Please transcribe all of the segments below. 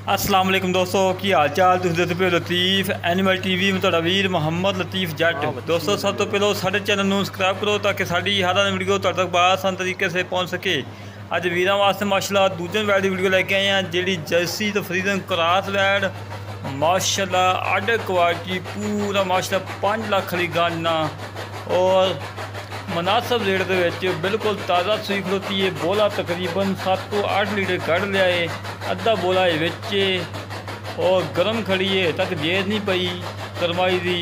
अस्सलाम वालेकुम दोस्तों की हाल चाल तुम देखते पे लतीफ़ एनिमल टीवी में तुहाडा वीर मोहम्मद लतीफ़ जट। दोस्तों सब तो पहले साढ़े चैनल में सबसक्राइब करो ताकि साड़ी हर वीडियो तुहाडे तक आसान तरीके से पहुँच सके। अज वीरों वास्ते माशाल्लाह दूजे वैड की वीडियो लैके आए हैं जी जर्सी तो फ्रीडम क्रॉस वैड माशाल्लाह अड क्वालिटी पूरा माशाल्लाह 5 लाख वाली गाना और मुनासिब रेट के बिल्कुल ताज़ा सूई खलोती है। बोला तकरीबन 7 तो 8 लीटर कढ़ लिया है, अद्धा बोला है बच्चे और गर्म खड़ी है तक जेज नहीं पई करमाई दी।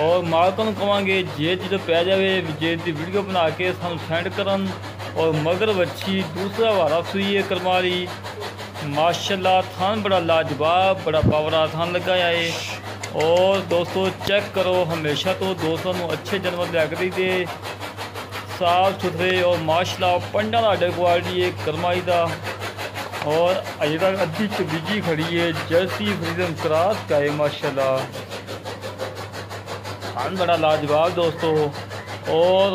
और मालकों को कहेंगे जेज जो पै जाए जेज की वीडियो बना के सानू सेंड करन। और मगर बच्ची दूसरा वारा सूई है करमारी माशाल्लाह, थान बड़ा लाजवाब बड़ा पावरा थान लगा है। और दोस्तों चेक करो, हमेशा तो दोस्तों को अच्छे जानवर लिया दे साफ सुथरे और माशाल्लाह पंडा का अड्डे क्वालिटी है करमाई का। और अजे तक अद्धी चबीजी खड़ी है जर्सी फ्रीडम क्रॉस का है माशाल्लाह, थान बड़ा लाजवाब दोस्तों। और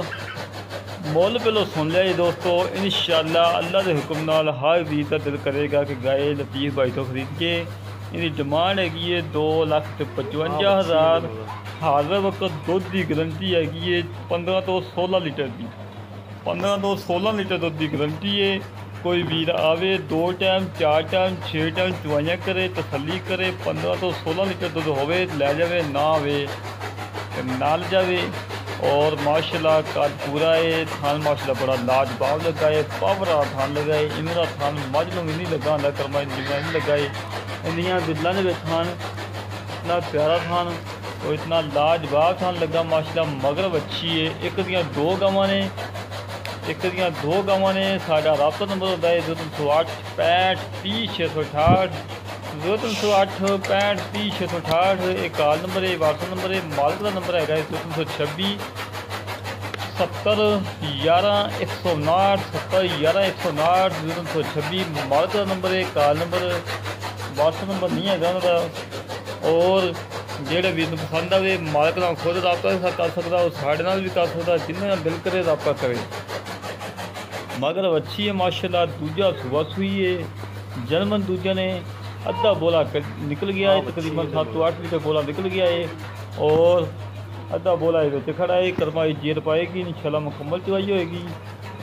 मोल पहलो सुन लिया दोस्तों, इंशाअल्लाह अल्लाह के हुक्म नाल हर वीर का दिल करेगा कि गाय लतीफ़ भाई तो खरीद के। इनकी डिमांड हैगी है 2,55,000। हर वक्त दुध की गारंटी हैगी है 15 तो 16 लीटर की, 15 तो 16 लीटर दुध की गारंटी है। कोई वीर आवे 2 टाइम 4 टाइम 6 टाइम चवाइयाँ करे तसली करे, 15 तो 16 लीटर दुध होवे लै जावे, ना आवे ना ले जावे। और माशाल्लाह कद पूरा है, थान माशाल्लाह बड़ा लाजवाब लगा है, पावरा थान लगा है, इमरा थान मझ में भी नहीं लगा होंगे कर्मा नहीं लगा है। इंदियाँ बिल्लां दे विच थान इतना प्यारा थान और इतना लाजवाब थान लगा माशाल्लाह। मगर बच्ची है, एक दियाँ 2 गावां ने, एक दियाँ 2 गावां ने। साडा राबता नंबर होता है 0308 65 30 668, 0308 65 30 668। एक कॉल नंबर है, व्हाट्सएप नंबर है। मालिक का नंबर है 0326 70 11 159, 70 11 159, 0326 मालिक का नंबर है। कॉल नंबर व्हाट्सएप नंबर नहीं है उन्होंने। और जेड़े भी पसंद आए मालिक नाल खुद रबता कर सकता, और साढ़े नाल भी कर सकता, जिन्हें दिल करे रबता करे। मगर अच्छी है माशाल्लाह, दूजा सुबह सुई है, जन्मन दूजा ने अद्धा बोला निकल गया है, तकरीबन 7 तो 8 लीटर बोला निकल गया है। और अद्धा बोला है खड़ा है, करमाई जेर पाएगी इंशाल्लाह मुकम्मल चवाई होएगी।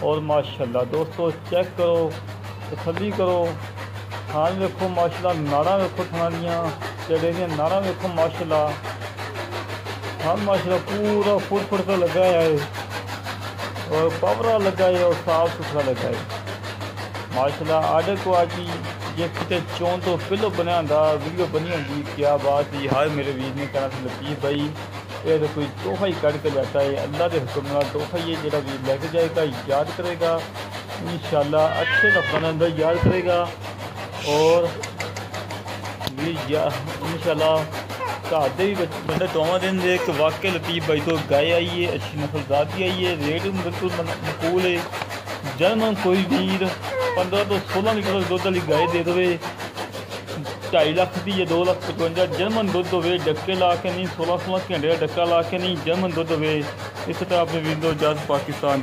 और माशाल्लाह दोस्तों चेक करो तसल्ली करो, थान वेखो माशाल्लाह, नाड़ा वेखो थान दियाँ चढ़े दियाँ नाड़ा वेखो माशाल्लाह, थान माशाल्लाह पूरा फुट का लगा है और पावरा लगा है और साफ सुथरा लगा है माशाल्लाह। आर्डर क्वालिटी जे कितने चौन तो पहलो बनया वीडियो बनी होंगी क्या बात ही। हर मेरे वीर ने कहना था लतीफ़ भाई ये तो कोई तोहफा ही कट के जाता है, अल्लाह के हुक्म नाल तोहफा ही है, जो वीर लेके जाएगा याद करेगा इंशाल्लाह, अच्छे लफ्ज़ों के अंदर याद करेगा। और इंशाल्लाह घर के भी बंदे 2 दिन से एक वाकई लतीफ़ भाई तो गाय आई है, अच्छी नस्ल जाती आई है, रेट भी बिल्कुल मकबूल है। जन्म कोई वीर 15 तो 16 लीटर दुध वाली गाय दे दे 2.5 लाख की या 2,55,000 जर्मन दुध हो, डक्के ला के नहीं, 16 घंटे का डक्का ला के नहीं, जर्मन दुध हो। इस तरह अपने वीर दो जज पाकिस्तान।